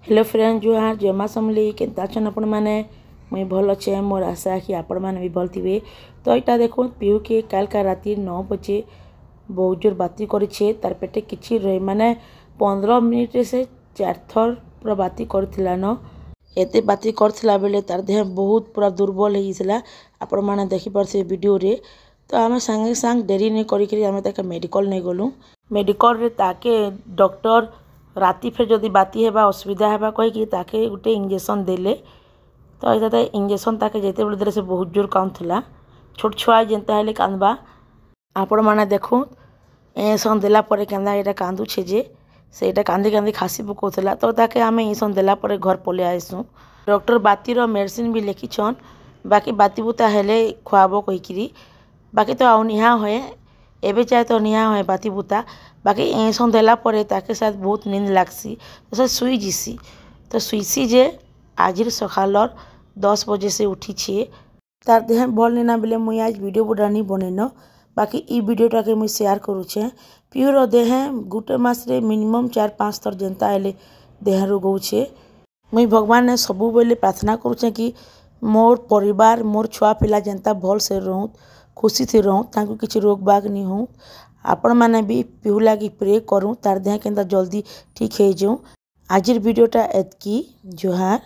Hello friend जुहार जमा समली केन्ता छन आपण माने मुई भल अच्छे मोर आशा कि आपण माने भी भल थिबे। तो यहाँ देखो पीहू के काल का राति 9 बजे बहुत जोर बाती करिछे तार पेटे किछि रही माने 15 मिनिट से 4 थर पूरा बाती करथिला न एते बाती करथिला बेले तार देह बहुत पूरा दुर्बल हेइसला आपण माने देखि परसे वीडियो रे। तो आमे संगे संग देरी नहीं करी आमे ताके मेडिकल नहीं गलु। मेडिकल रे ताके डॉक्टर राति फेर जदि बाती हेबा असुविधा हेबा कहीकि ताके गोटे इंजेक्शन देले। तो यहाँ इंजेक्शन ताके जेते बेले देले से बहुत जोर कांदुला छोट छुआ जेनता हेले कांदबा आपण माने देखो इंजेक्शन देला परे केंदा एटा कांदुछे जे सेटा कांदी कांदी खासी पकोतला। तो ताके आमे इंजेक्शन देला परे घर पले आइसु। डॉक्टर बाती रो मेडिसिन भी लिखिछन बाकी बाती बुता हेले खुआबो कहीकि बाकी तो आउ निहा होए एबे चाहे तो निहा होए बाती बुता बाकी इंजेक्शन देला परे ताके साथ बहुत नींद लागसी तो सुई जीसी। तो सुईसी जे आज सकालर 10 बजे से उठी छे तार देह भल नहीं ना बेले मुई आज वीडियो बुडा नहीं बनैन बाकी ई वीडियोटा के मुई शेयर करूछे। प्योर देह गोटे मास रे मिनिमम 4-5 थर जेनता हेले देह रोगौछे। मुई भगवान ने सबु बेले प्रार्थना करूछे कि मोर परिवार मोर छुआ पिला जेनता भल से रहूँ खुशी से रहूँ तांको किछि रोग बाग नहीं हो। आपण माने भी पीहू लागी प्रे करूँ तार देह केंता जल्दी ठीक हो जाऊँ। आजिर वीडियोटा एतकी जुहार।